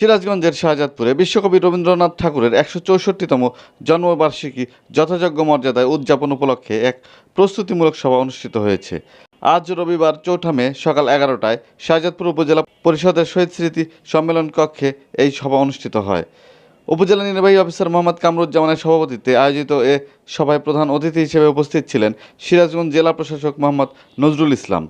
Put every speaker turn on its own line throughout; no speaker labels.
সিরাজগঞ্জের শাহজাদপুরে বিশ্বকবি রবীন্দ্রনাথ ঠাকুরের ১৬৪তম জন্মবার্ষিকী যথাযোগ্য মর্যাদায় উদযাপন উপলক্ষে এক প্রস্তুতিমূলক সভা অনুষ্ঠিত হয়েছে। আজ রবিবার ৪ঠা মে সকাল ১১টায় শাহজাদপুর উপজেলা পরিষদের শহীদ স্মৃতি সম্মেলন কক্ষে এই সভা অনুষ্ঠিত হয়। উপজেলা নির্বাহী অফিসার মোহাম্মদ কামরুজ্জামানের সভাপতিত্বে আয়োজিত এ সভায় প্রধান অতিথি হিসেবে উপস্থিত ছিলেন সিরাজগঞ্জ জেলা প্রশাসক মোহাম্মদ নজরুল ইসলাম।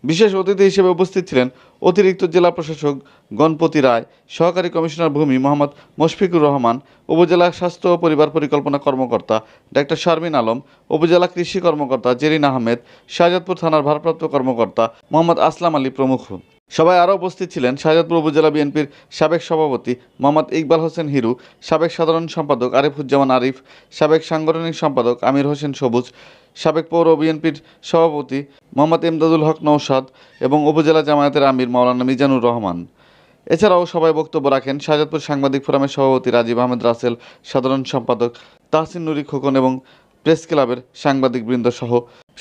বিশেষ অতিথি হিসেবে উপস্থিত ছিলেন অতিরিক্ত জেলা প্রশাসক গণপতি রায়, সহকারী কমিশনার ভূমি মোহাম্মদ মুশফিকুর রহমান, উপজেলা স্বাস্থ্য ও পরিবার পরিকল্পনা কর্মকর্তা ডাক্তার শারমিন আলম, উপজেলা কৃষি কর্মকর্তা জেরিন আহমেদ, শাহজাদপুর থানার ভারপ্রাপ্ত কর্মকর্তা মোহাম্মদ আসলাম আলী প্রমুখ। সবাই আরও উপস্থিত ছিলেন শাহজাদপুর উপজেলা বিএনপির সাবেক সভাপতি মোহাম্মদ ইকবাল হোসেন হিরু, সাবেক সাধারণ সম্পাদক আরিফুজ্জামান আরিফ, সাবেক সাংগঠনিক সম্পাদক আমির হোসেন সবুজ, সাবেক পৌর বিএনপির সভাপতি মোহাম্মদ এমদাদুল হক নৌসাদ এবং উপজেলা জামায়াতের আমির মাওলানা মিজানুর রহমান। এছাড়াও সবাই বক্তব্য রাখেন শাহজাদপুর সাংবাদিক ফোরামের সভাপতি রাজীব আহমেদ রাসেল, সাধারণ সম্পাদক তাহসিন নুরি খোকন এবং প্রেস ক্লাবের সাংবাদিকবৃন্দ সহ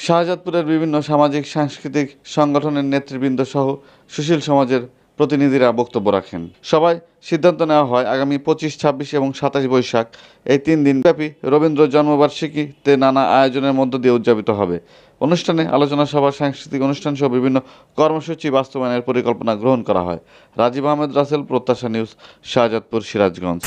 শাহজাদপুরের বিভিন্ন সামাজিক সাংস্কৃতিক সংগঠনের নেতৃবৃন্দ সহ সুশীল সমাজের প্রতিনিধিরা বক্তব্য রাখেন। সবাই সিদ্ধান্ত নেওয়া হয় আগামী ২৫, ২৬ এবং ২৭ বৈশাখ এই ৩ দিনব্যাপী রবীন্দ্র জন্মবার্ষিকীতে নানা আয়োজনের মধ্য দিয়ে উদযাপিত হবে। অনুষ্ঠানে আলোচনা সভা, সাংস্কৃতিক অনুষ্ঠান সহ বিভিন্ন কর্মসূচি বাস্তবায়নের পরিকল্পনা গ্রহণ করা হয়। রাজীব আহমেদ রাসেল, প্রত্যাশা নিউজ, শাহজাদপুর, সিরাজগঞ্জ।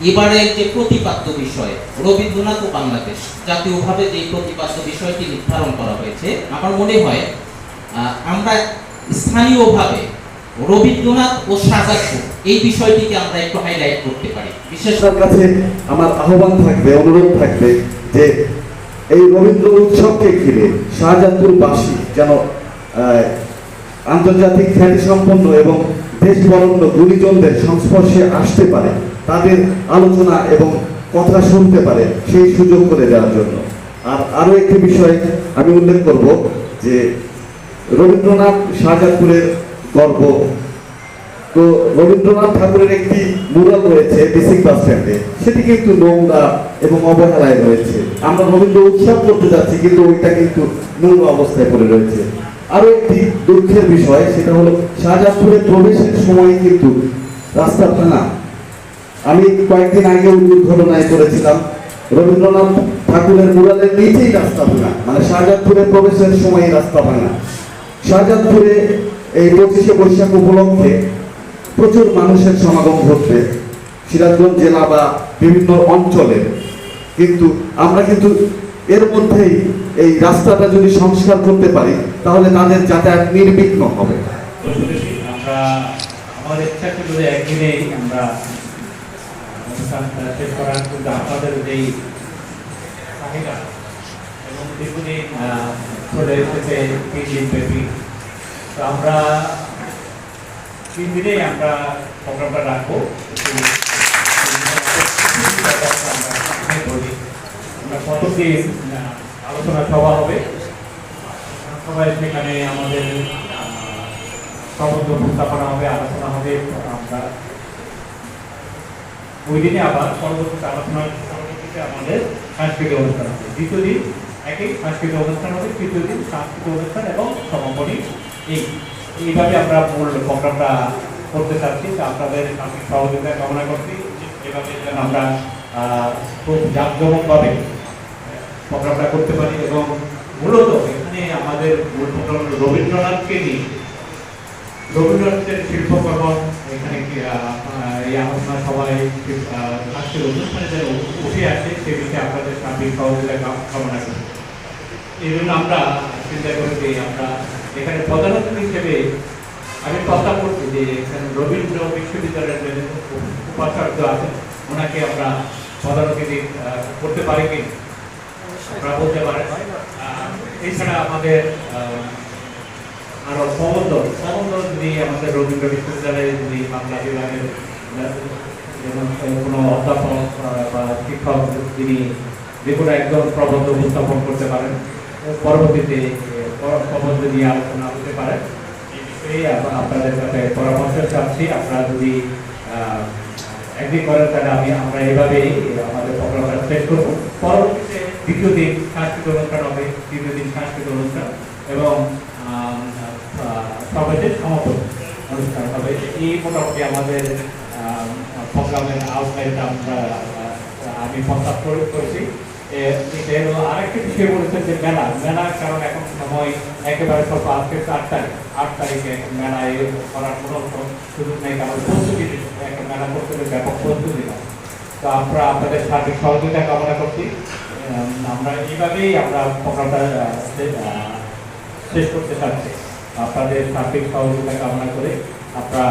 এবারের যে প্রতিপাদ্য বিষয় রবীন্দ্রনাথ ও বাংলাদেশ জাতীয়ভাবে যে প্রতিপাদ্য বিষয়টি নির্ধারণ করা হয়েছে, আমার মনে হয় আমরা স্থানীয়ভাবে রবীন্দ্রনাথ ও শাহজাদপুর এই বিষয়টিকে আমরা একটু হাইলাইট করতে পারি। বিশেষ
কাছে আমার আহ্বান থাকবে, অনুরোধ থাকবে যে এই রবীন্দ্র উৎসবকে ঘিরে শাহজাদপুরবাসী যেন আন্তর্জাতিক খ্যাতিসম্পন্ন এবং দেশ বরণ্য গুণীজনদের সংস্পর্শে আসতে পারে, তাদের আলোচনা এবং কথা শুনতে পারে, সেই সুযোগ করে দেওয়ার জন্য। আর আরও একটি বিষয় আমি উল্লেখ করব যে রবীন্দ্রনাথ শাহজাদপুরের গর্ব। তো রবীন্দ্রনাথ ঠাকুরের একটি মুরাল রয়েছে বেসিক বাস স্ট্যান্ডে, সেটি কিন্তু নোংরা এবং অবহেলায় রয়েছে। আমরা রবীন্দ্র উৎসব করতে যাচ্ছি কিন্তু ওইটা কিন্তু নোংরা অবস্থায় পড়ে রয়েছে। আরো একটি দুঃখের বিষয়, সেটা হলো শাহজাদপুরে প্রবেশের সময় কিন্তু রাস্তা ভাঙা। আমি কয়েকদিন আগে দুর্ঘটনায় করেছিলাম, রবীন্দ্রনাথ ঠাকুরের মুরালের নিচেই রাস্তা ভাঙা, মানে শাহজাদপুরে প্রবেশের সময় রাস্তা ভাঙা। শাহজাদপুরে এই ২৫শে বৈশাখ উপলক্ষে প্রচুর মানুষের সমাগম ঘটবে সিরাজগঞ্জ জেলা বা বিভিন্ন অঞ্চলের, কিন্তু আমরা কিন্তু এর মধ্যেই এই রাস্তাটা যদি সংস্কার করতে পারি তাহলে তাদের যাতায়াত নির্বিঘ্ন হবে।
আমরা আমাদের ইচ্ছা ছিল যে একদিনেই আমরা শেষ করার, কিন্তু আপনাদের যেই চাহিদা এবং দীর্ঘদিন চলে এসেছে ৩ দিন ব্যাপী, তো আমরা 3 দিনেই আমরা প্রোগ্রামটা রাখবো। আমরা কতদিন আলোচনা সভা হবে, সবাই সেখানে আমাদের প্রবন্ধ উপস্থাপনা হবে, আলোচনা হবে। আমরা ওই দিনে আবার পরবর্তীতে আলোচনার পরবর্তীতে আমাদের সাংস্কৃতিক অনুষ্ঠান হবে। দ্বিতীয় দিন একই সাংস্কৃতিক অনুষ্ঠান হবে, তৃতীয় দিন সাংস্কৃতিক অনুষ্ঠান এবং সমাপনী। এইভাবে আমরা মূল প্রোগ্রামটা করতে চাচ্ছি। আপনাদের সহযোগিতা কামনা করছি, এভাবে যেন আমরা খুব জাঁকজমকভাবে প্রোগ্রামটা করতে পারি। এবং মূলত এখানে আমাদের মূল প্রোগ্রাম রবীন্দ্রনাথকে নিয়ে, রবীন্দ্রনাথের শিল্পকর্ম এখানে এই আলোচনা সভায় আজকের অনুষ্ঠানে যেন উঠে আসে সে বিষয়ে আপনাদের সার্বিক সহযোগিতা কামনা করি। এই জন্য আমরা চিন্তা করেছি আমরা এখানে প্রধান অতিথি হিসেবে আমি প্রস্তাব করছি যে এখানে রবীন্দ্র বিশ্ববিদ্যালয়ের যে উপাচার্য আছেন ওনাকে আমরা প্রধান অতিথি করতে পারি কি আমরা বলতে পারেন। এছাড়া আমাদের আরো প্রবন্ধ যদি আমাদের রবীন্দ্র বিশ্ববিদ্যালয়ে যদি বাংলা বিভাগের যেমন কোনো অধ্যাপক বা শিক্ষক যিনি যে কোনো একজন প্রবন্ধ উপস্থাপন করতে পারেন, পরবর্তীতে প্রবন্ধ নিয়ে আলোচনা হতে পারে, এই বিষয়ে আপনাদের কাছে পরামর্শ চাচ্ছি। আপনারা যদি একদিন করেন তাহলে আমরা এইভাবেই আমাদের প্রোগ্রামটা শেষ করবো। পরবর্তীতে দ্বিতীয় দিন সাংস্কৃতিক অনুষ্ঠান হবে, তৃতীয় দিন সাংস্কৃতিক অনুষ্ঠান এবং সবাই যে সমাপনী অনুষ্ঠান হবে। এই মোটামুটি আমাদের প্রোগ্রামের আউটলাইনটা আমি প্রস্তাব করেছি। এটা হলো আরেকটি বিষয় বলেছেন যে মেলার কারণ এখন সময় একেবারে স্বল্প, আজকে 8 তারিখে মেলায় করার কোনো সুযোগ নেই, কারণ প্রস্তুতি একটা মেলা করতে হলে ব্যাপক প্রস্তুতি না। তো আমরা আপনাদের সার্বিক সহযোগিতা কামনা করছি। আমরা এইভাবেই আমরা প্রোগ্রামটা শেষ করতে চাচ্ছি। আপনাদের সার্বিক সহযোগিতা কামনা করে আমরা